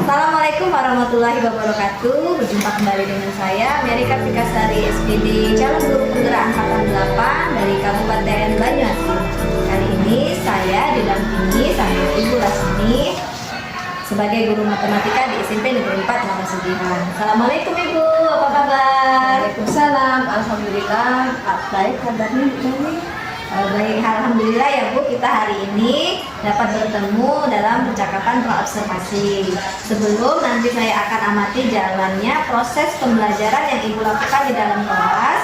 Assalamualaikum warahmatullahi wabarakatuh. Berjumpa kembali dengan saya Mary Kartikasari SPD, calon guru penggerak angkatan 8 dari Kabupaten Banyuasin. Kali ini saya didampingi sama Ibu Lasmi sebagai guru matematika di SMP Negeri 4 Muara Sugihan. Assalamualaikum Ibu, apa kabar? Waalaikumsalam, alhamdulillah. Baik kabarnya Bu. Baik, alhamdulillah ya Bu, kita hari ini dapat bertemu dalam percakapan praobservasi. Sebelum nanti saya akan amati jalannya proses pembelajaran yang Ibu lakukan di dalam kelas,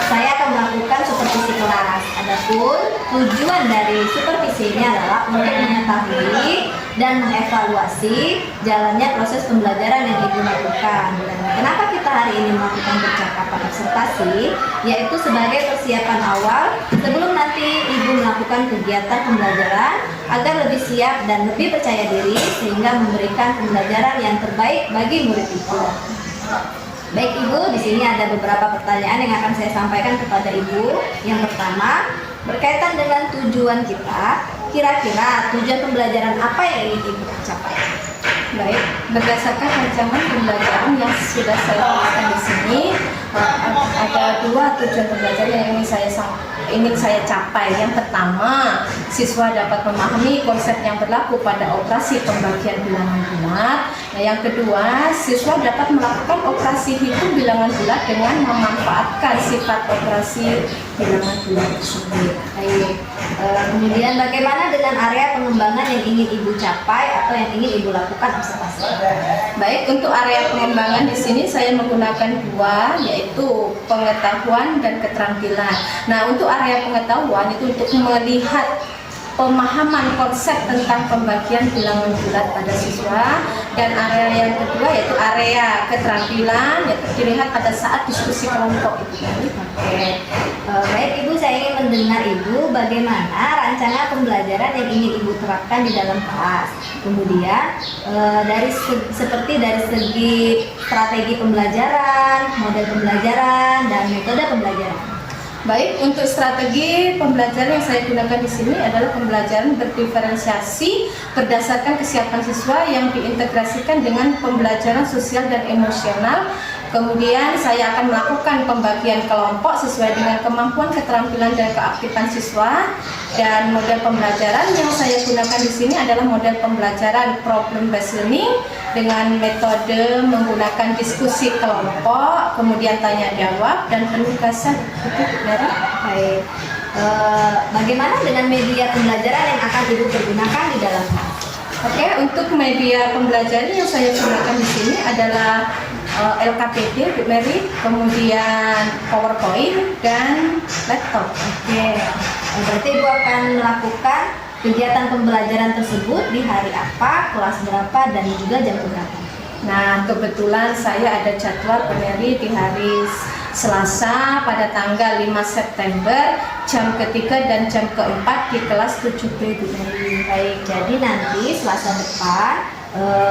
saya akan melakukan supervisi kelas. Adapun tujuan dari supervisi ini adalah untuk mengetahui dan mengevaluasi jalannya proses pembelajaran yang Ibu lakukan. Dan kenapa kita hari ini melakukan percakapan observasi? Yaitu sebagai persiapan awal sebelum nanti Ibu melakukan kegiatan pembelajaran agar lebih siap dan lebih percaya diri sehingga memberikan pembelajaran yang terbaik bagi murid Ibu. Baik Ibu, di sini ada beberapa pertanyaan yang akan saya sampaikan kepada Ibu. Yang pertama, berkaitan dengan tujuan kita, kira-kira tujuan pembelajaran apa yang ingin Ibu capai? Baik, berdasarkan rancangan pembelajaran yang sudah saya tuliskan di sini, ada dua tujuan pembelajaran yang ingin saya capai. Yang pertama, siswa dapat memahami konsep yang berlaku pada operasi pembagian bilangan bulat. Nah, yang kedua, siswa dapat melakukan operasi hitung bilangan bulat dengan memanfaatkan sifat operasi bilangan bulat tersebut. Baik. Kemudian bagaimana dengan area pengembangan yang ingin Ibu capai atau yang ingin Ibu lakukan observasi? Baik, untuk area pengembangan di sini saya menggunakan dua, yaitu pengetahuan dan keterampilan. Nah, untuk area pengetahuan itu untuk melihat pemahaman konsep tentang pembagian bilangan bulat pada siswa, dan area yang kedua yaitu area keterampilan yaitu dilihat pada saat diskusi kelompok itu. Oke. Baik Ibu, saya ingin mendengar Ibu bagaimana rancangan pembelajaran yang ingin Ibu terapkan di dalam kelas. Kemudian seperti dari segi strategi pembelajaran, model pembelajaran, dan metode pembelajaran. Baik, untuk strategi pembelajaran yang saya gunakan di sini adalah pembelajaran berdiferensiasi berdasarkan kesiapan siswa yang diintegrasikan dengan pembelajaran sosial dan emosional. Kemudian saya akan melakukan pembagian kelompok sesuai dengan kemampuan, keterampilan, dan keaktifan siswa. Dan model pembelajaran yang saya gunakan di sini adalah model pembelajaran problem based learning dengan metode menggunakan diskusi kelompok, kemudian tanya jawab dan penugasan. Baik. Bagaimana dengan media pembelajaran yang akan Ibu pergunakan di dalam kelas? Oke, untuk media pembelajaran yang saya gunakan di sini adalah LKPD, Bu Mary, kemudian PowerPoint dan laptop. Oke. Berarti Ibu akan melakukan kegiatan pembelajaran tersebut di hari apa, kelas berapa, dan juga jam berapa? Nah, kebetulan saya ada jadwal Bu Mary di hari Selasa pada tanggal 5 September jam ketiga dan jam keempat di kelas 7B, Bu Mary. Baik, jadi nanti Selasa depan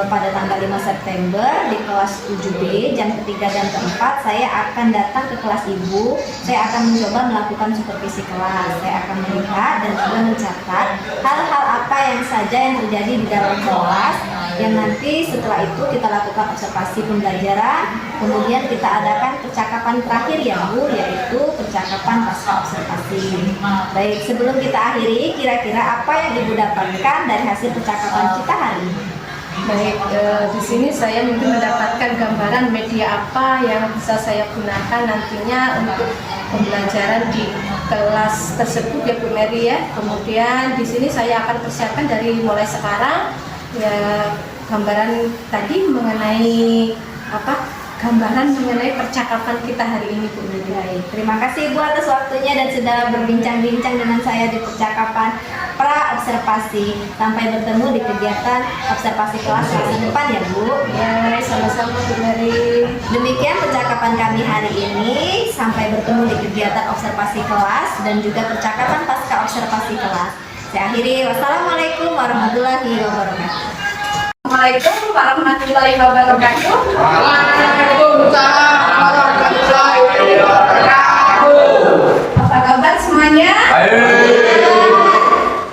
pada tanggal 5 September di kelas 7B jam ketiga dan keempat saya akan datang ke kelas Ibu. Saya akan mencoba melakukan supervisi kelas. Saya akan melihat dan juga mencatat hal-hal apa yang saja yang terjadi di dalam kelas, yang nanti setelah itu kita lakukan observasi pembelajaran, kemudian kita adakan percakapan terakhir ya Bu, yaitu percakapan pasca observasi. Baik, sebelum kita akhiri, kira-kira apa yang Ibu dapatkan dari hasil percakapan kita hari ini? Baik, di sini saya mungkin mendapatkan gambaran media apa yang bisa saya gunakan nantinya untuk pembelajaran di kelas tersebut ya Bu Mary ya. Kemudian di sini saya akan persiapkan dari mulai sekarang ya, gambaran tadi mengenai gambaran mengenai percakapan kita hari ini Bu Mary. Terima kasih Ibu atas waktunya dan sudah berbincang-bincang dengan saya di percakapan pra-observasi. Sampai bertemu di kegiatan observasi kelas minggu depan ya Bu. Ya, sama-sama Bu Mary. Demikian percakapan kami hari ini. Sampai bertemu di kegiatan observasi kelas dan juga percakapan pasca observasi kelas. Saya akhiri. Wassalamualaikum warahmatullahi wabarakatuh. Assalamualaikum warahmatullahi wabarakatuh. Waalaikumsalam warahmatullahi wabarakatuh. Apa kabar semuanya? Baik.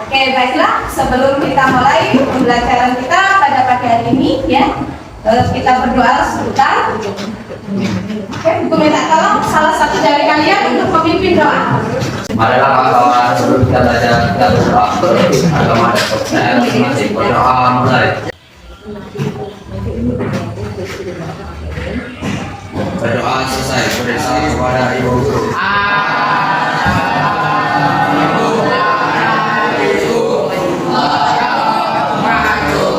Oke, baiklah. Sebelum kita mulai pembelajaran kita pada pagi hari ini ya. Kita berdoa sebentar. Oke, Ibu minta tolong salah satu dari kalian untuk memimpin doa. Marilah kawan-kawan, sebelum kita belajar, kita berdoa. Agama dan proses masih berdoa mulai. Berdoa selesai, berdoa kepada Ibu Guru.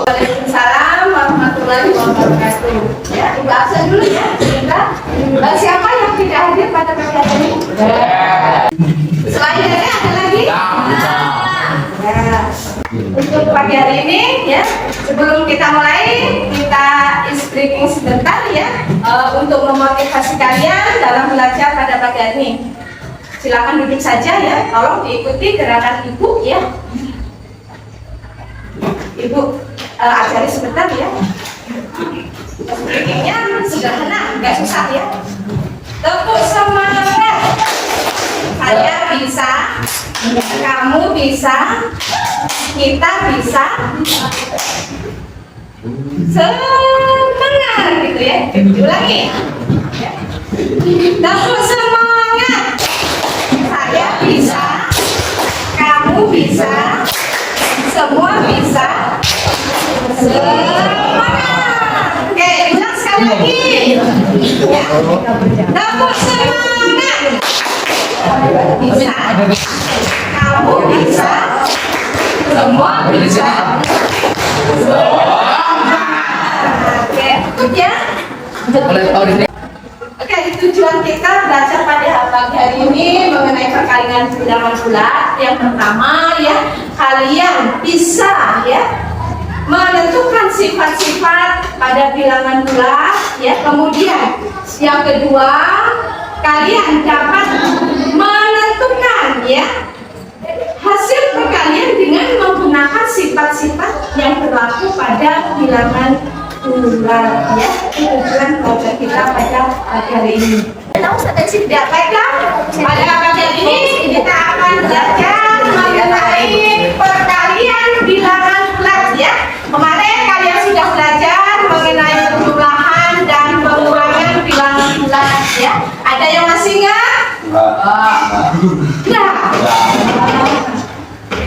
Waalaikumsalam warahmatullahi wabarakatuh. Ya, Ibu absen dulu ya. Siapa yang tidak hadir pada pagi hari ini? Selain dari ada lagi? Ya. Untuk pagi hari ini ya, sebelum kita mulai, kita is breaking sebentar ya, untuk memotivasi kalian dalam belajar pada pagi hari ini. Silakan duduk saja ya, tolong diikuti gerakan ibu ya. Ibu ajari sebentar ya. Breakingnya sederhana, nggak susah ya. Tepuk semangat. Saya bisa, kamu bisa, kita bisa. Semangat gitu ya. Diulangi. Ya. Tepuk semangat. Saya bisa, kamu bisa, semua bisa. Semangat. Oke, ulang sekali lagi. Ya. Tepuk semangat. Bisa, kamu bisa, semua bisa. Oke, ikut ya. Oke, tujuan kita belajar pada pagi hari ini mengenai perkalian bilangan bulat. Yang pertama ya, kalian bisa ya menentukan sifat-sifat pada bilangan bulat ya. Kemudian yang kedua, kalian dapat menentukan ya hasil perkalian dengan menggunakan sifat-sifat yang berlaku pada bilangan bulat ya. Tujuan belajar kita pada pagi hari ini. Ya, baiklah, pada pagi hari ini kita akan belajar mengenai perkalian bilangan bulat ya. Kemarin kalian sudah belajar mengenai penjumlahan dan pengurangan bilangan bulat ya. Ada yang masih ingat? Nah,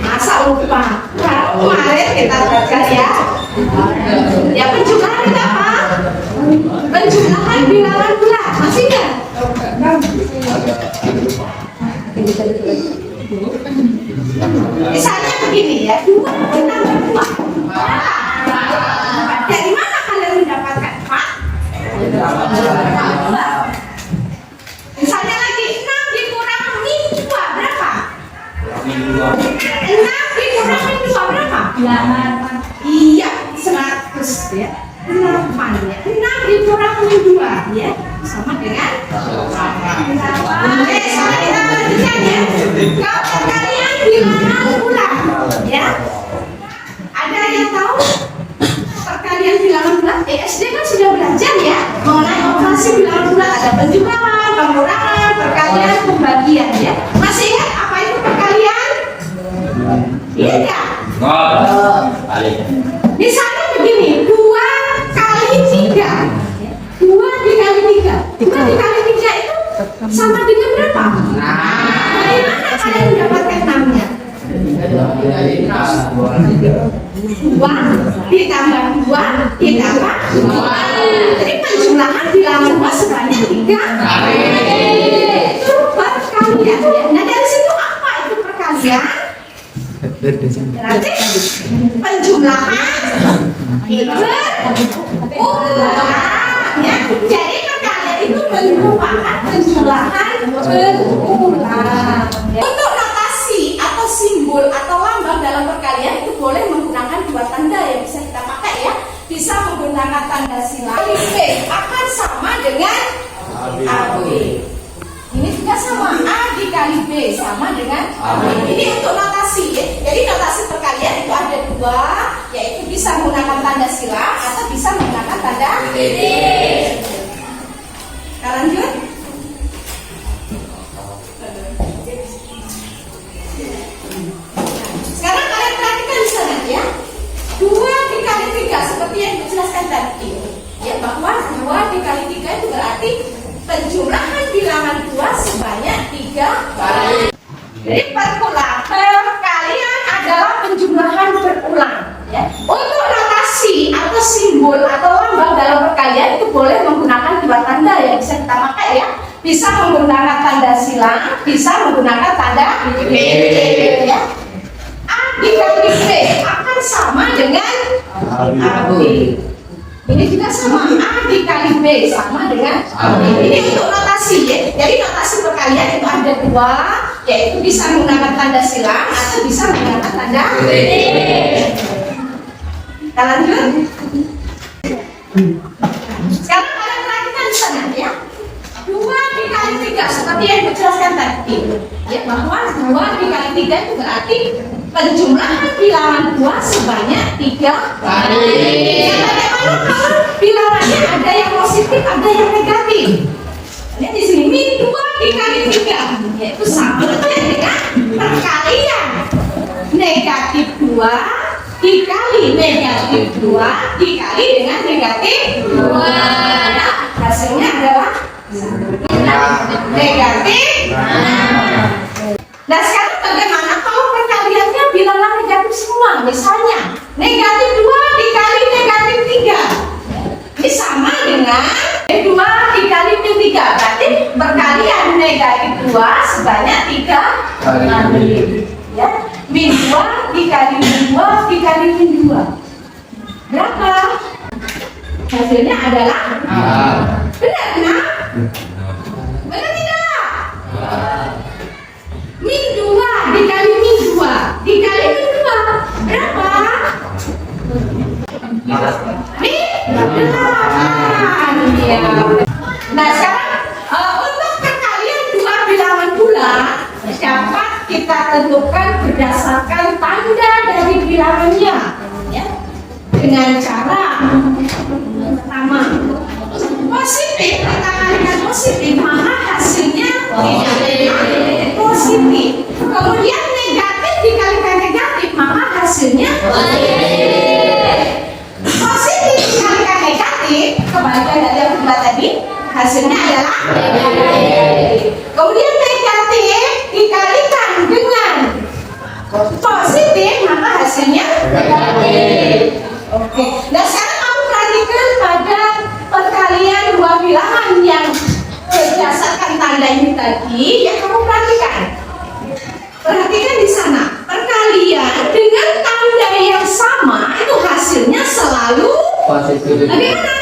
masa lupa? Kemarin kita belajar ya. Ya, penjumlahan itu apa? Penjumlahan bilangan bulat. Masih ingat? Misalnya begini ya, 2 ditambah 2. Dari mana kalian mendapatkan 4? Misalnya lagi 6 dikurangi 2 berapa? 6 dikurangi 2 berapa? 8. Iya, 100 ya. 8 ya. 6 dikurangi 2 ya. Sama dengan 8. Oke, sekarang kita lanjutkan ya. Kalau kalian bilangan bulat ya. Ada yang tahu perkalian bilangan bulat? SD kan sudah belajar ya mengenai operasi bilangan bulat. Ada penjumlahan, pengurangan, perkalian, pembagian ya. Masih ingat apa itu perkalian? Iya enggak? Misalnya begini, 2 kali 3. 2 dikali 3. 2 dikali 3 itu sama dengan berapa? Dari mana kalian mendapatkan 6-nya? 2 ditambah 2 ditambah 2. Jadi penjumlahan bilangan 2 sebanyak 3 kali. Itu perkalian ya. Nah, dari situ apa itu perkalian? Berarti penjumlahan berulang ya. Jadi perkalian itu merupakan penjumlahan berulang. Untuk notasi atau simbol atau lambang dalam perkalian itu boleh menggunakan 2 tanda yang bisa kita pakai ya. Bisa menggunakan tanda silang. B akan sama dengan AB. Ini juga sama, A dikali B sama dengan AB. Ini untuk notasi ya. Jadi notasi perkalian itu ada 2, yaitu bisa menggunakan tanda silang atau bisa menggunakan tanda titik. Kita lanjut. Sekarang kalian perhatikan di sana ya. 2 dikali dikali 3 seperti yang dijelaskan tadi, ya, bahwa 2 dikali 3 itu berarti penjumlahan bilangan 2 sebanyak 3 kali. Jadi perkalian adalah penjumlahan berulang, ya. Untuk notasi atau simbol atau lambang dalam perkalian itu boleh menggunakan 2 tanda yang bisa kita pakai, ya. Bisa menggunakan tanda silang, bisa menggunakan tanda B, ya. A dikali B akan sama dengan AB. Ini juga sama, A dikali B sama dengan AB. Ini untuk notasi, ya. Jadi notasi perkalian itu ada 2, yaitu bisa menggunakan tanda silang atau bisa menggunakan tanda B. Kita lanjut. Sekarang kalian perhatikan di sana, ya. 2 dikali 3 seperti yang dijelaskan tadi, ya, bahwa 2 dikali 3 itu berarti penjumlahan bilangan 2 sebanyak 3 kali. Ya, bagaimana kalau bilangannya ada yang positif, ada yang negatif? Lihat di sini, min 2 dikali 3 yaitu sama dengan perkalian negatif 2 dikali negatif 2 dikali dengan negatif 2. Nah, hasilnya adalah negatif. Nah, sekarang bagaimana kalau perkaliannya bilangan negatif semua? Misalnya negatif 2 dikali negatif 3, ini sama dengan 2 dikali min 3, berarti perkalian negatif 2 sebanyak 3 kali, ya. Min 2 dikali min 2 dikali min 2 berapa? Hasilnya adalah benar, nah? Benar tidak? Min 2 dikali min 2 dikali min 2 berapa? Min 8, ya. Nah, sekarang untuk perkalian 2 bilangan bulat dapat kita tentukan berdasarkan tanda dari bilangannya, ya. Dengan cara pertama, positif kita kalikan positif, maka hasilnya positif. Kemudian negatif dikalikan negatif, maka hasilnya positif dikalikan negatif, kebalikan dari yang kedua tadi, hasilnya adalah kemudian negatif dikalikan dengan positif, maka hasilnya negatif. Oke. Nah, sekarang kamu perhatikan pada perkalian 2 bilangan yang berdasarkan tanda ini tadi, ya, kamu perhatikan. Perhatikan di sana, perkalian dengan tanda yang sama itu hasilnya selalu bagaimana?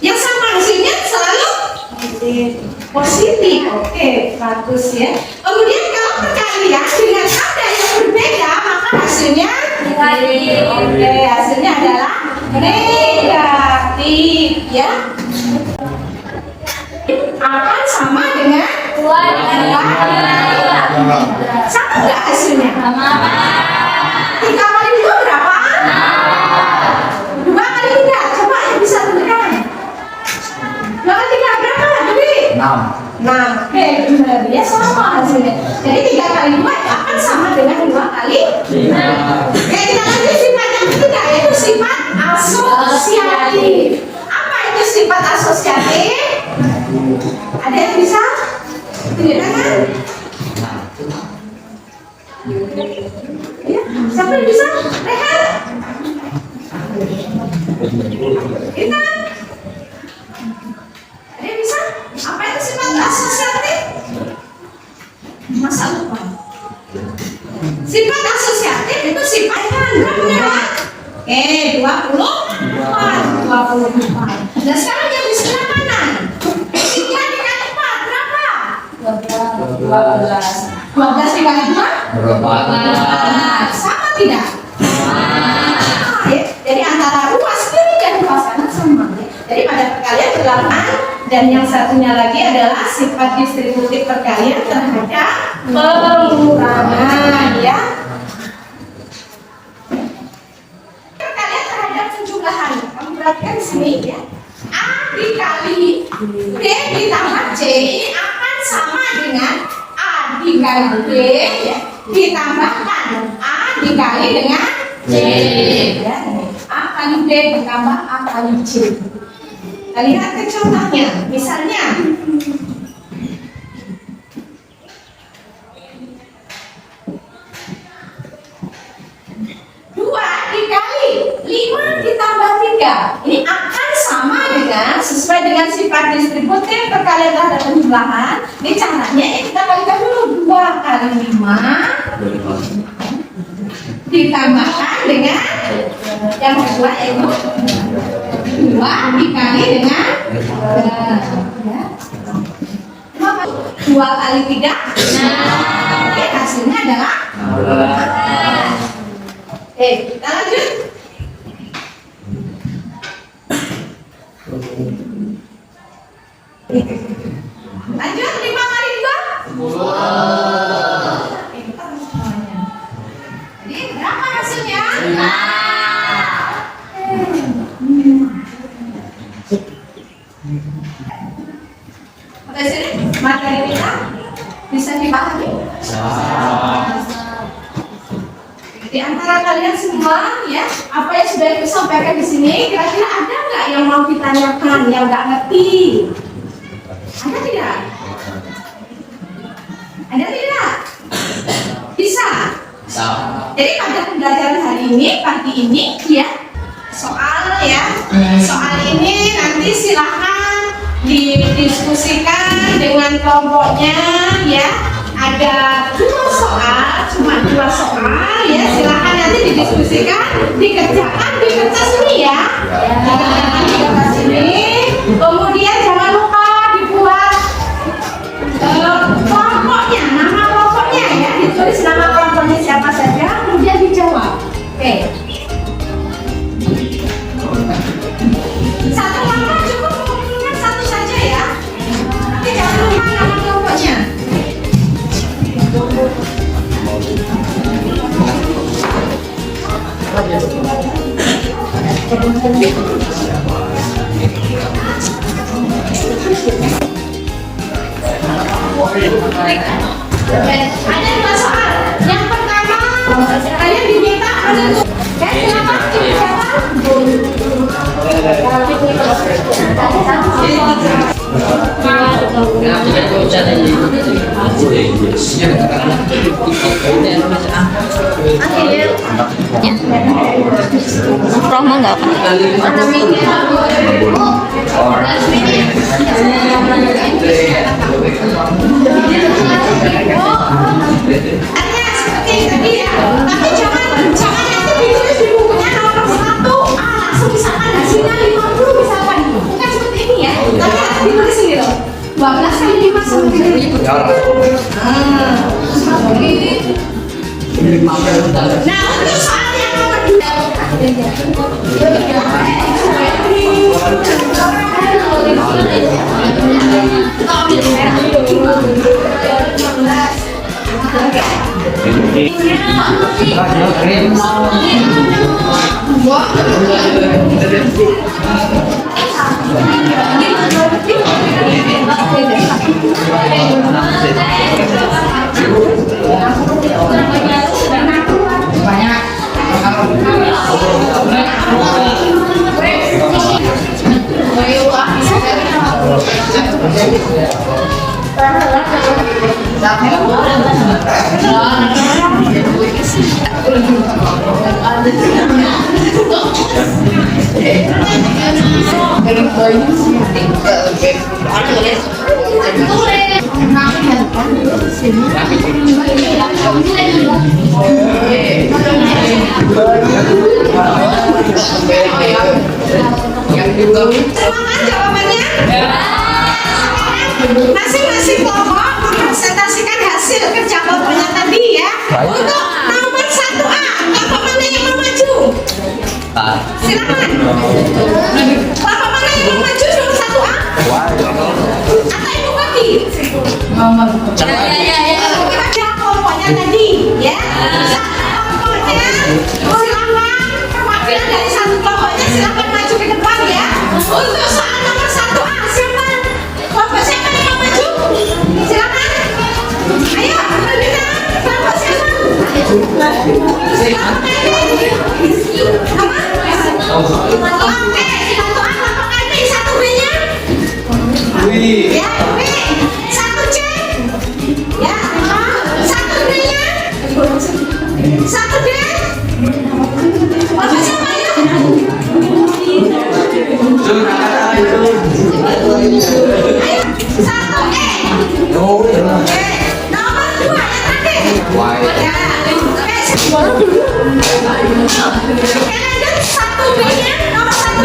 Yang sama hasilnya selalu positif. Oke, bagus, ya. Kemudian kalau perkalian dengan tanda yang berbeda, maka hasilnya negatif. Oke, hasilnya adalah negatif, ya. Akan sama dengan 2 sama nggak hasilnya? Sama. 3 kali 2 berapa? 2 kali 3, coba yang bisa tentukan. 2 kali 3 berapa, Dewi? 6. Oke, benar, ya, sama hasilnya. Jadi 3 kali 2 akan sama dengan 2 kali 3. Oke, kita lanjut sifat yang ketiga, yaitu sifat asosiatif. Apa itu sifat asosiatif? Ada yang bisa tunjukkan? Ya, siapa yang bisa? Rehan? Kita? Ada yang bisa? Apa itu sifat asosiatif? Masa lupa? Sifat asosiatif itu sifatnya berapa? Oke, 24. Dan sekarang yang di sebelah kanan, 3 dikali 4 berapa? 12. 12 dikali 2? 14. Sama tidak? Ya, jadi antara ruas kiri dan ruas kanan sama, ya. Jadi pada perkalian bilangan, dan yang satunya lagi adalah sifat distributif perkalian terhadap pengurangan, ya. Perkalian terhadap penjumlahan, kamu perhatikan di sini, ya. A dikali B ditambah C ini akan sama dengan A dikali B, ya, ditambahkan A dikali dengan C, ya. Akan ditambah A kali C. Kita lihat ke contohnya. Misalnya, 2 dikali 5 ditambah 3. Ini akan sama dengan sesuai dengan sifat distributif perkalian dan penjumlahan. Ini caranya kita kalikan dulu 2 kali 5 ditambahkan dengan yang kedua yaitu 2 dikali dengan 2 kali 3. Oke, hasilnya adalah kita lanjut. Lanjut 5 kali 2. Jadi berapa hasilnya? Sampai sini materi kita bisa dipahami? Di antara kalian semua ya, apa yang sudah Ibu sampaikan di sini, kira-kira ada nggak yang mau ditanyakan yang nggak ngerti? Ada tidak? Ada tidak? Bisa. Jadi pada pembelajaran hari ini, pagi ini ya, soal ini nanti silahkan didiskusikan dengan kelompoknya ya. Ada 2 soal, cuma 2 soal ya, silahkan nanti didiskusikan, dikerjakan di kertas ini ya. Dikerjakan di kertas ini, kemudian jangan lupa dibuat kelompoknya, nama kelompoknya ya, ditulis nama kelompoknya siapa saja, kemudian dijawab. Oke. Satu kelompok cukup mengumpulkan 1 saja ya, tapi jangan lupa nama kelompoknya. Ada 2 soal. Yang pertama, kalian diminta menentukan. Silakan Rohma nggak seperti tadi ya, tapi jangan nanti ditulis di bukunya nomor 1 langsung misalkan hasilnya 50 misalkan, bukan seperti ini ya, tapi ditulis ini loh, 12 kali 5 sama 3. Nah, untuk soal yang nomor jawabannya? Masing-masing kelompok mempresentasikan hasil kerja kelompoknya tadi ya. Untuk nomor 1A, kelompok mana yang mau maju? Silakan. Kelompok mana yang mau maju nomor 1A? Atau Ibu bagi? Kerja kelompoknya tadi ya. Kelompoknya silakan, perwakilan dari satu kelompoknya silakan maju ke depan ya. Untuk soal nomor 1A, siapa? Kelompok siapa yang mau maju? Silakan. Ayo, kita kelompok siapa? Silakan. Apa? Oke, satu A kelompok LP, satu B-nya. Ya, B. Satu C. Ya, satu D-nya. Satu D. Bapak siapa ya? Ayo, satu E. Oke, nomor 2 yang terakhir. Ya, satu B-nya, nomor satu B.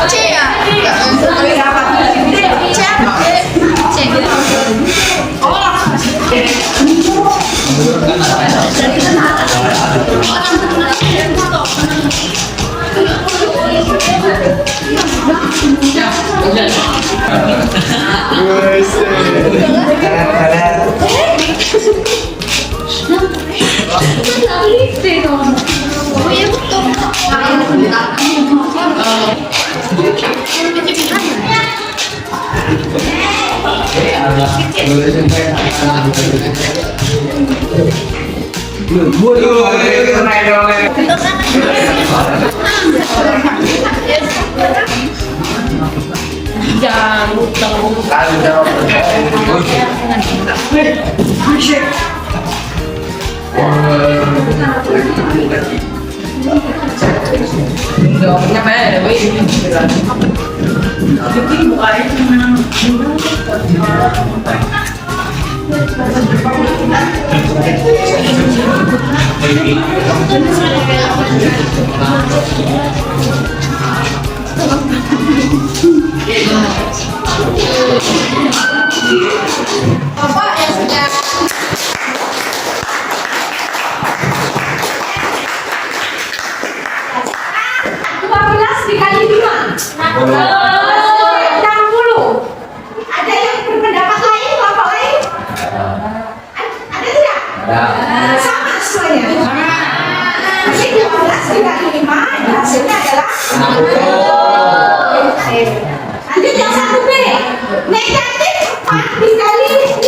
C ya? Bapak yang sudah 12 dikali 5 60. Ada yang berpendapat lain, kelompok lain? Ada tidak? Sama semuanya. Jadi 12 dikali 5 hasilnya adalah 60. Lanjut yang satu B. Negatif 4 dikali 15.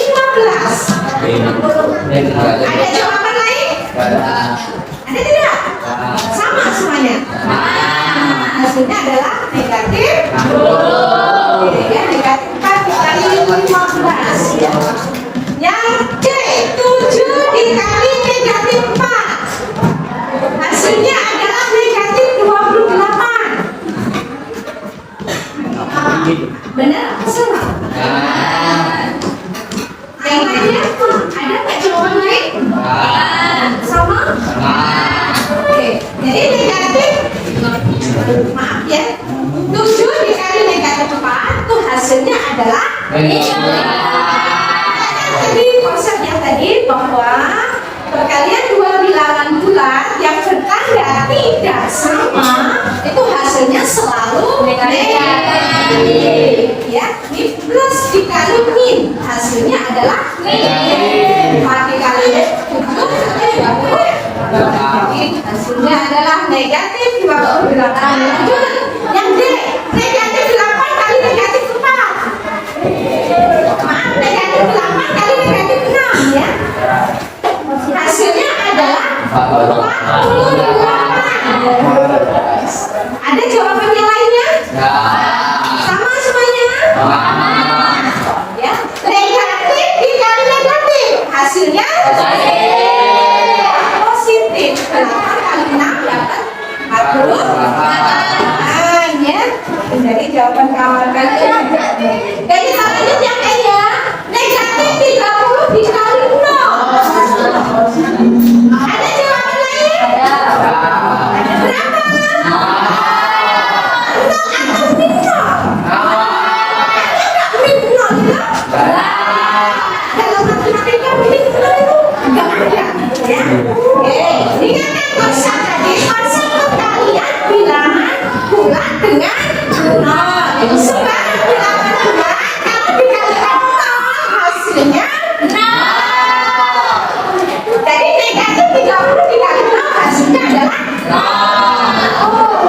Ada jawaban lain? Ada tidak? Sama semuanya. Hasilnya adalah negatif 10. Ya, negatif 4 dikali 15. Yang C, 7 dikali negatif 4. Hasilnya adalah negatif 28. Benar? Salah? Yang lainnya? Ada nggak jawaban lain? Sama? Oke, jadi negatif, maaf ya, 7 dikali negatif 4 itu hasilnya adalah jadi konsep yang tadi bahwa perkalian dua bilangan bulat yang bertanda tidak sama itu hasilnya selalu negatif. Ya, min plus dikali min hasilnya adalah min. 4 dikali 7 hasilnya adalah negatif 28. Yang D, negatif 8 kali negatif 4. Maaf, negatif 8 kali negatif 6 ya. Hasilnya adalah 48. Ada jawaban yang lainnya? Sama semuanya? Ya, negatif dikali negatif hasilnya positif. 8 kali 6 dapat 48 ya. Jadi jawaban kamar kalian. Dari selanjutnya yang E ya, negatif 30 dikali 0. Ada jawaban lain? Berapa? 0 atau min 0? Dalam matematika min 0 itu enggak ada ya. Oke, ingatkan konsep tadi, konsep perkalian bilangan bulat dengan 0. Itu sebarang bilangan bulat kalau dikalikan 0 hasilnya 0. Jadi negatif 30 dikali 0 hasilnya adalah 0. Oh,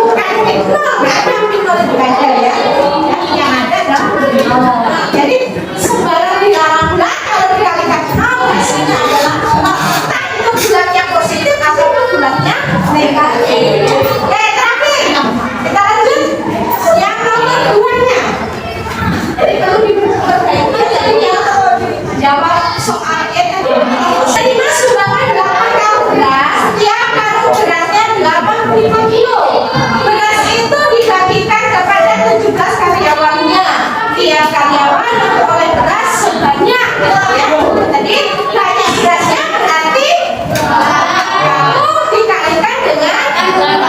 bukan min 0, nggak ada min 0 itu aja ya. Yang ada adalah 0. Jadi sebarang bilangan bulat kalau dikalikan 0 hasilnya adalah 0. Entah itu bulatnya posisi ya kan? Terakhir kita lanjut yang nomor 2-nya. Jadi kalau diperbaiki jadinya jawab soal tadi. Tadi Mas sumbangan 8 karung beras, tiap karung berasnya 85 kilo. Beras itu dibagikan kepada 17 karyawannya. Tiap karyawan memperoleh beras sebanyak ya. Tadi banyak berasnya berarti kalau dikalikan dengan 5.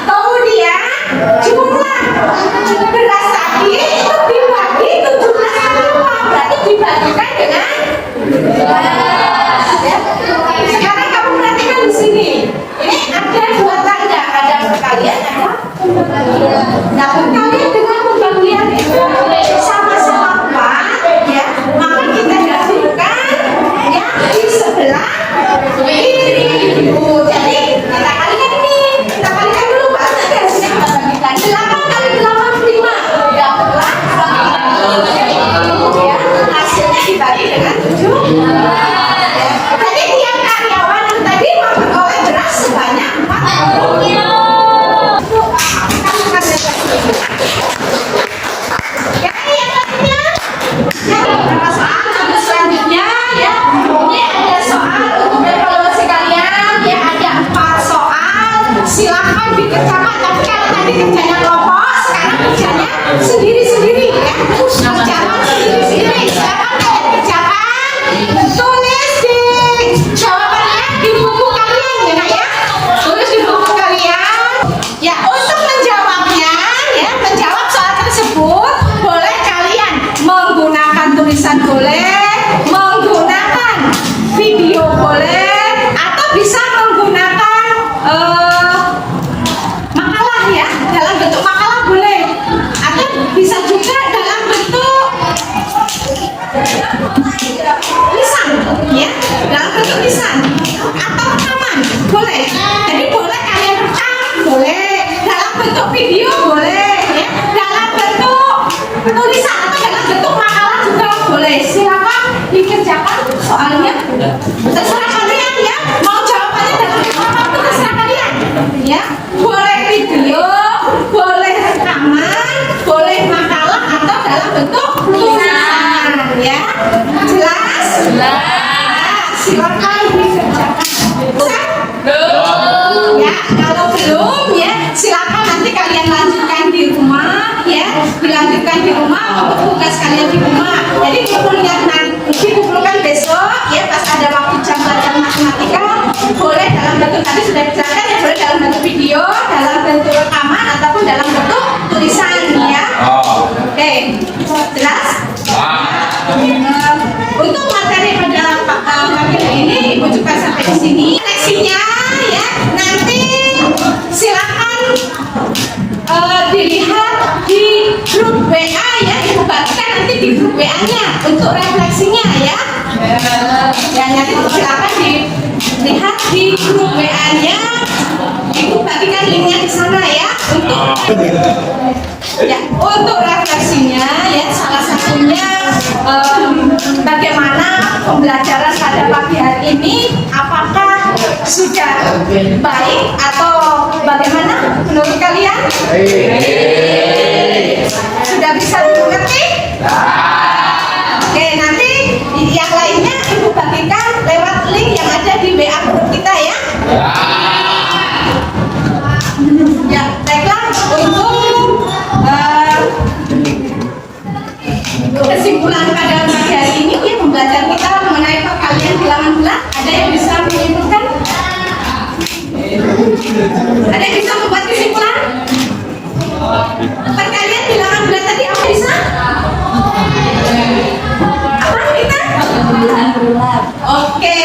Kemudian jumlah beras tadi itu dibagi 17 karyawan, berarti dibagikan dengan 12. Ya. Sekarang kamu perhatikan di sini. Ini ada 2 tanda, ada perkalian, ada pembagian. Nah, perkalian dengan pembagian itu sama-sama 4, ya. Maka kita dahulukan yang di sebelah kiri. Jadi kita kalikan ini, kita kalikan dulu baru nanti hasilnya kita bagikan. 8 kali 85 dapatlah 40. Ya, hasilnya dibagi dengan 7. Jadi tiap karyawan yang tadi memperoleh beras sebanyak 40 kilo. Ya, yang lainnya. Ya, beberapa soal untuk selanjutnya ya. Ini ada soal untuk evaluasi kalian ya, ada 4 soal. Silakan dikerjakan. Tapi kalau tadi kerjanya kelompok, sekarang kerjanya sendiri-sendiri ya. Kerjakan sendiri-sendiri. Silakan kalian kerjakan. Tulis di jawabannya di buku kalian ya nak ya. Tulis di buku kalian. Ya, untuk menjawabnya ya, menjawab soal tersebut boleh kalian menggunakan tulisan boleh, menggunakan video boleh, atau bisa menggunakan makalah ya, dalam bentuk makalah boleh, atau bisa juga dalam bentuk lisan ya, dalam bentuk lisan atau rekaman boleh. Jadi boleh kalian rekam, boleh dalam bentuk video boleh ya, dalam bentuk tulisan atau dalam bentuk makalah juga boleh. Silakan dikerjakan soalnya, terserah kalian ya, mau jawabannya dalam bentuk apapun terserah kalian ya. Boleh video, boleh rekaman, boleh makalah, atau dalam bentuk tulisan ya. Jelas? Silakan dikerjakan. Ya, kalau belum ya silakan nanti kalian lanjutkan di rumah ya, dilanjutkan di rumah untuk tugas kalian di rumah. Jadi dikumpulkan besok ya, pas ada waktu jam belajar matematika, boleh dalam bentuk tadi sudah dijelaskan ya, boleh dalam bentuk video, dalam bentuk rekaman, ataupun dalam bentuk tulisan ya. Oke, jelas? Untuk materi pada pagi ini Ibu juga sampai di sini. Leksinya ya, nanti silakan dilihat di grup WA ya, Ibu bagikan nanti di grup WA-nya untuk refleksinya ya. Ya, nanti silakan dilihat di grup WA-nya. Ibu bagikan linknya di sana ya untuk refleksinya ya. Salah satunya bagaimana pembelajaran pada pagi hari ini, apakah sudah baik atau bagaimana menurut kalian? Sudah bisa dimengerti? Oke, nanti yang lainnya Ibu bagikan lewat link yang ada di WA group kita ya. Ya, baiklah, untuk kesimpulan pada pagi hari ini ya, pembelajaran kita mengenai perkalian bilangan bulat. Ada yang bisa menyimpulkan? Ada yang bisa membuat kesimpulan? Perkalian bilangan bulat tadi apa bisa? Apa kita? Bilangan bulat. Oke.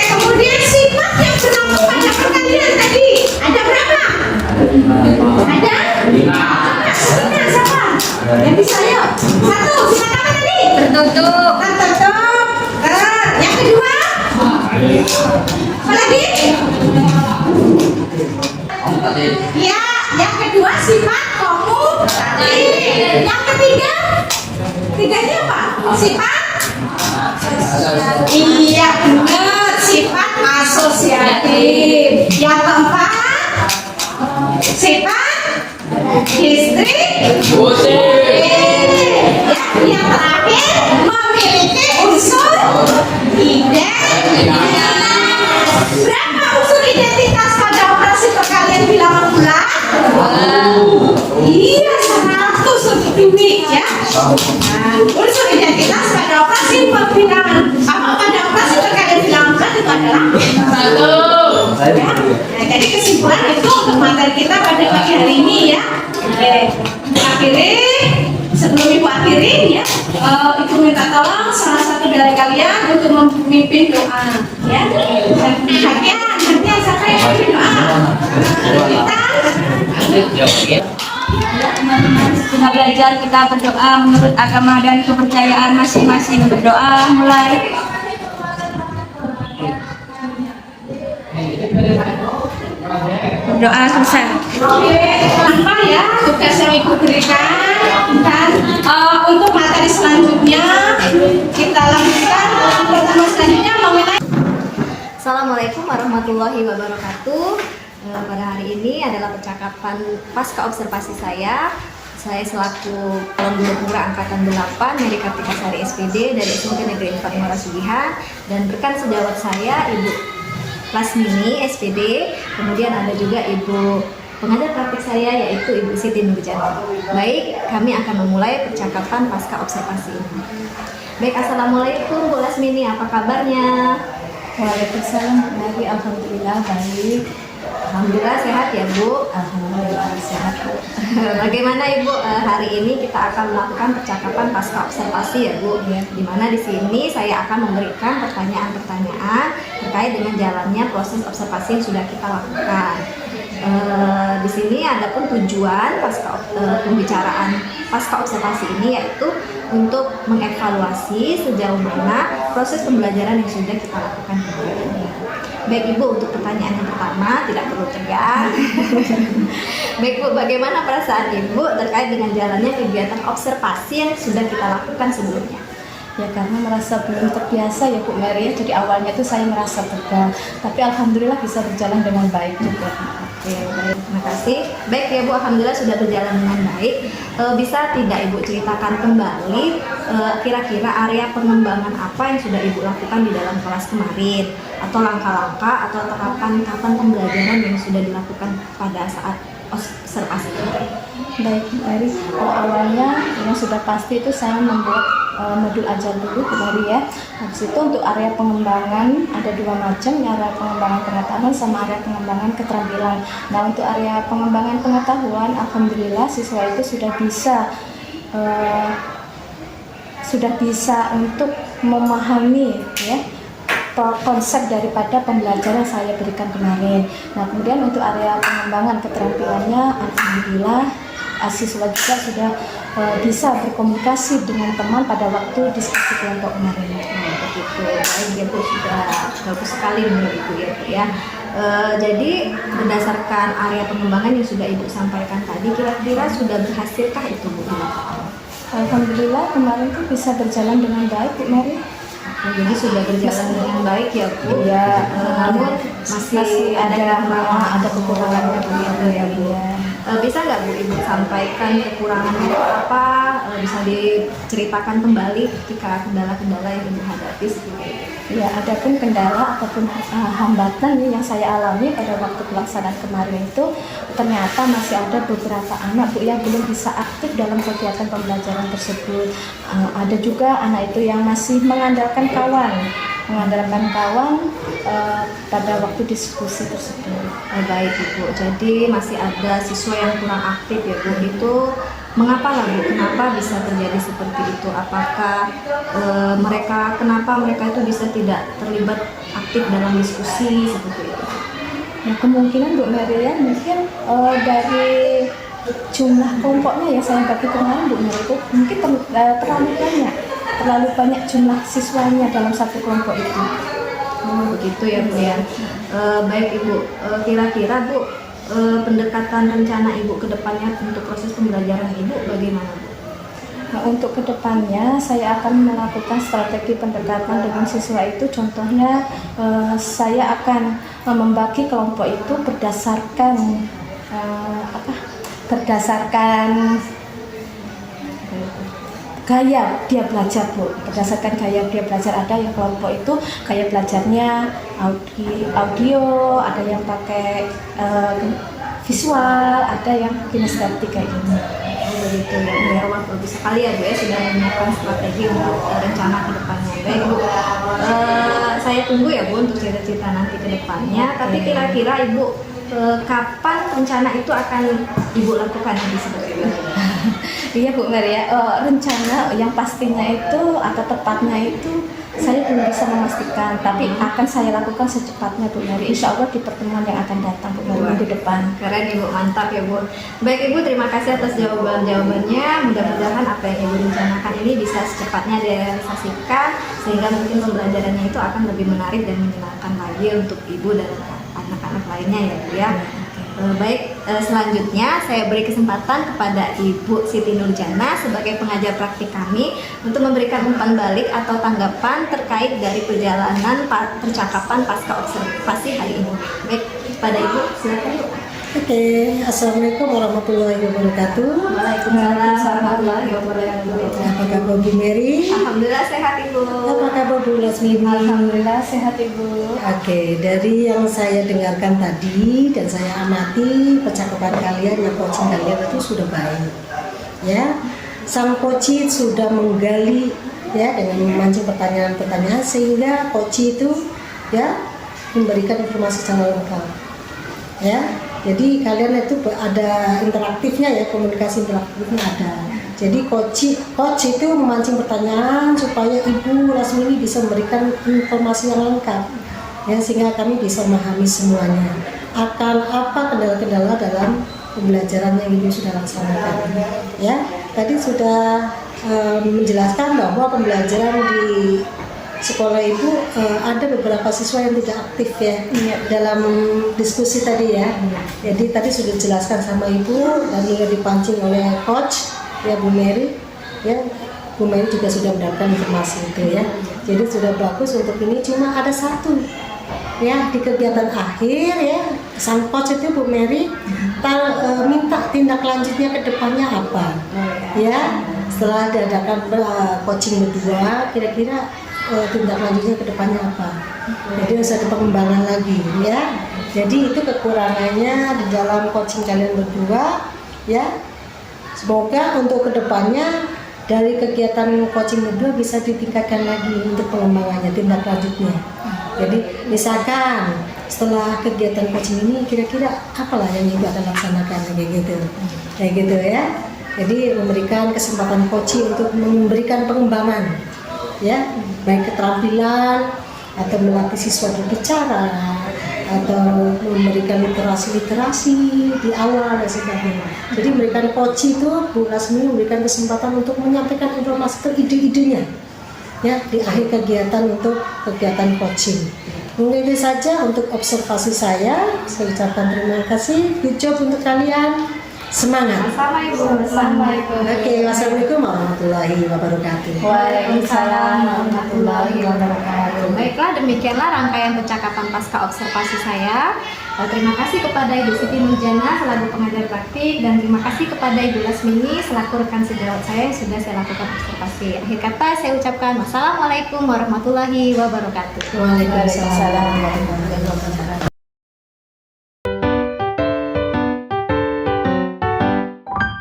Kemudian sifat yang berlaku pada perkalian tadi ada berapa? Ada? 5. Sebenarnya siapa? Yang bisa yuk? 1. Sifat apa tadi? Tertutup. Tertutup. Yang kedua? Apa lagi? Ya, yang kedua sifat komutatif. Yang ketiga? Tiganya apa? Sifat? Iya benar, sifat asosiatif. asosiatif. Yang keempat, sifat distrik. Yang terakhir, memiliki unsur identitas. Berapa unsur identitas pada operasi perkalian bilangan bulat? Iya, 100 untuk duit ya. Nah, unsur identitas pada operasi perbilangan pada operasi perkalian bilangan bulat itu adalah 1. Ya. Nah, jadi kesimpulan itu untuk materi kita pada pagi hari ini ya. Oke, akhirnya sebelum ibu akhiri ya, ibu minta tolong salah satu dari kalian untuk memimpin doa ya. Hadiah siapa yang memimpin doa? Kita belajar, kita berdoa menurut agama dan kepercayaan masing-masing. Berdoa mulai. Berdoa selesai. Apa ya tugas yang ibu berikan? Dan untuk materi selanjutnya kita lanjutkan pertemuan selanjutnya mengenai. Assalamualaikum warahmatullahi wabarakatuh. Pada hari ini adalah percakapan pasca observasi saya. Saya selaku calon guru pura angkatan 8 Mary Kartika Sari SPD dari SMP Negeri 4 Muara Sugihan, dan rekan sejawat saya Ibu Lasmini SPD. Kemudian ada juga Ibu pengajar praktik saya yaitu Ibu Siti Nurjana. Baik, kami akan memulai percakapan pasca observasi ini. Baik, assalamualaikum Bu Lasmini, apa kabarnya? Waalaikumsalam. Lagi alhamdulillah baik. Alhamdulillah sehat ya Bu. Alhamdulillah sehat. Bagaimana Ibu, hari ini kita akan melakukan percakapan pasca observasi ya Bu. Di mana di sini saya akan memberikan pertanyaan-pertanyaan terkait dengan jalannya proses observasi yang sudah kita lakukan. Di sini ada pun tujuan pembicaraan pasca observasi ini yaitu untuk mengevaluasi sejauh mana proses pembelajaran yang sudah kita lakukan kemarin. Baik Ibu, untuk pertanyaan yang pertama tidak perlu tegang. Baik Bu, bagaimana perasaan Ibu terkait dengan jalannya kegiatan observasi yang sudah kita lakukan sebelumnya? Ya karena merasa belum terbiasa ya Bu Mary, jadi awalnya itu saya merasa tegang, tapi alhamdulillah bisa berjalan dengan baik juga. Oke, baik, terima kasih. Baik ya Bu, alhamdulillah sudah berjalan dengan baik. Bisa tidak Ibu ceritakan kembali kira-kira area pengembangan apa yang sudah Ibu lakukan di dalam kelas kemarin, atau langkah-langkah atau tahapan pembelajaran yang sudah dilakukan pada saat observasi kemarin? Baik Mary, awalnya yang sudah pasti itu saya membuat modul ajar dulu kemarin ya. Habis itu untuk area pengembangan ada 2 macam, area pengembangan pengetahuan sama area pengembangan keterampilan. Nah untuk area pengembangan pengetahuan, alhamdulillah siswa itu sudah bisa untuk memahami ya konsep daripada pembelajaran yang saya berikan kemarin. Nah kemudian untuk area pengembangan keterampilannya, alhamdulillah siswa juga sudah bisa berkomunikasi dengan teman pada waktu diskusi kelompok kemarin. Begitu, baik ya Bu, sudah bagus sekali menurut Ibu ya Bu ya. Jadi berdasarkan area pengembangan yang sudah Ibu sampaikan tadi, kira-kira sudah berhasilkah itu Bu? Alhamdulillah kemarin tuh bisa berjalan dengan baik Bu Mary. Jadi sudah berjalan dengan baik ya Bu. Ya, namun masih ada kekurangannya begitu ya Bu. Bisa nggak Bu Ibu sampaikan kekurangannya apa? Bisa diceritakan kembali ketika kendala-kendala yang Ibu hadapi seperti itu? Ya, ada pun kendala ataupun hambatan yang saya alami pada waktu pelaksanaan kemarin itu, ternyata masih ada beberapa anak Bu yang belum bisa aktif dalam kegiatan pembelajaran tersebut. Ada juga anak itu yang masih mengandalkan kawan pada waktu diskusi tersebut. Baik Ibu, jadi masih ada siswa yang kurang aktif ya Bu. Itu mengapa lah Bu? Kenapa bisa terjadi seperti itu? Apakah kenapa mereka itu bisa tidak terlibat aktif dalam diskusi seperti itu? Nah kemungkinan Bu Mary ya, mungkin dari jumlah kelompoknya yang saya bagi kemarin Bu Mary itu mungkin terlalu banyak jumlah siswanya dalam satu kelompok itu. Begitu ya Bu ya. Baik Ibu, kira-kira Bu pendekatan rencana Ibu ke depannya untuk proses pembelajaran Ibu bagaimana Bu? Nah, untuk kedepannya saya akan melakukan strategi pendekatan dengan siswa itu. Contohnya saya akan membagi kelompok itu berdasarkan berdasarkan gaya dia belajar, Bu. Berdasarkan gaya dia belajar, ada yang kelompok itu gaya belajarnya audio, ada yang pakai visual, ada yang kinestetik kayak gitu. Begitu ya Bu, ya. Wah, bagus sekali ya Bu ya, sudah menyiapkan strategi untuk rencana ke depannya. Baik Bu, saya tunggu ya Bu untuk cerita-cerita nanti ke depannya. Tapi kira-kira Ibu kapan rencana itu akan Ibu lakukan nanti seperti itu? Iya Bu Maria, rencana yang pastinya itu atau tepatnya itu saya belum bisa memastikan, tapi akan saya lakukan secepatnya Bu Mary. Insya Allah di pertemuan yang akan datang Bu Mary minggu depan. Keren Ibu, mantap ya Bu. Baik Ibu, terima kasih atas jawabannya. Mudah-mudahan apa yang Ibu rencanakan ini bisa secepatnya direalisasikan, sehingga mungkin pembelajarannya itu akan lebih menarik dan menyenangkan lagi untuk Ibu dan anak-anak lainnya ya Bu ya. Baik, selanjutnya saya beri kesempatan kepada Ibu Siti Nurjana sebagai pengajar praktik kami untuk memberikan umpan balik atau tanggapan terkait dari perjalanan percakapan pasca observasi hari ini. Baik, kepada Ibu, silakan Ibu. Oke, Assalamualaikum warahmatullahi wabarakatuh. Waalaikumsalam warahmatullahi wabarakatuh. Apa kabar Bu Mary? Alhamdulillah sehat Ibu. Apa kabar Bu Lasmi? Alhamdulillah sehat Ibu. Oke, dari yang saya dengarkan tadi dan saya amati percakapan kalian, yang coaching kalian itu sudah baik. Ya, sang coach sudah menggali ya dengan memancing pertanyaan-pertanyaan sehingga coach itu ya memberikan informasi secara lengkap. Ya, jadi kalian itu ada interaktifnya ya, komunikasi interaktifnya ada. Jadi coach itu memancing pertanyaan supaya Ibu Lasmini bisa memberikan informasi yang lengkap ya, sehingga kami bisa memahami semuanya akan apa kendala-kendala dalam pembelajaran yang Ibu sudah laksanakan ya. Tadi sudah menjelaskan bahwa pembelajaran di sekolah Ibu ada beberapa siswa yang tidak aktif ya dalam diskusi tadi ya. Jadi tadi sudah dijelaskan sama Ibu dan juga dipancing oleh coach ya Bu Mary ya. Bu Mary juga sudah mendapatkan informasi itu ya. Jadi sudah bagus untuk ini. Cuma ada satu ya di kegiatan akhir ya, sang coach itu Bu Mary minta tindak lanjutnya ke depannya apa ya. Setelah diadakan coaching berdua, kira-kira tindak lanjutnya ke depannya apa. Jadi harus ada pengembangan lagi ya. Jadi itu kekurangannya di dalam coaching kalian berdua ya. Semoga untuk kedepannya dari kegiatan coaching berdua bisa ditingkatkan lagi untuk pengembangannya, tindak lanjutnya. Jadi misalkan setelah kegiatan coaching ini kira-kira apalah yang Ibu akan laksanakan kayak gitu ya. Jadi memberikan kesempatan coaching untuk memberikan pengembangan ya, baik keterampilan atau melatih siswa berbicara atau memberikan literasi di awal dan sebagainya. Jadi memberikan coach itu Bu Lasmi memberikan kesempatan untuk menyampaikan informasi ke ide-idenya ya di akhir kegiatan untuk kegiatan coaching. Mungkin itu saja untuk observasi saya. Saya ucapkan terima kasih. Good job untuk kalian. Semangat. Sama Ibu. Assalamualaikum. Oke, wassalamualaikum warahmatullahi wabarakatuh. Waalaikumsalam warahmatullahi wabarakatuh. Baiklah, demikianlah rangkaian percakapan pasca observasi saya. Terima kasih kepada Ibu Siti Nurjana selaku pengajar praktik, dan terima kasih kepada Ibu Lasmini selaku rekan sejawat saya yang sudah saya lakukan observasi. Akhir kata saya ucapkan wassalamualaikum warahmatullahi wabarakatuh. Waalaikumsalam warahmatullahi wabarakatuh.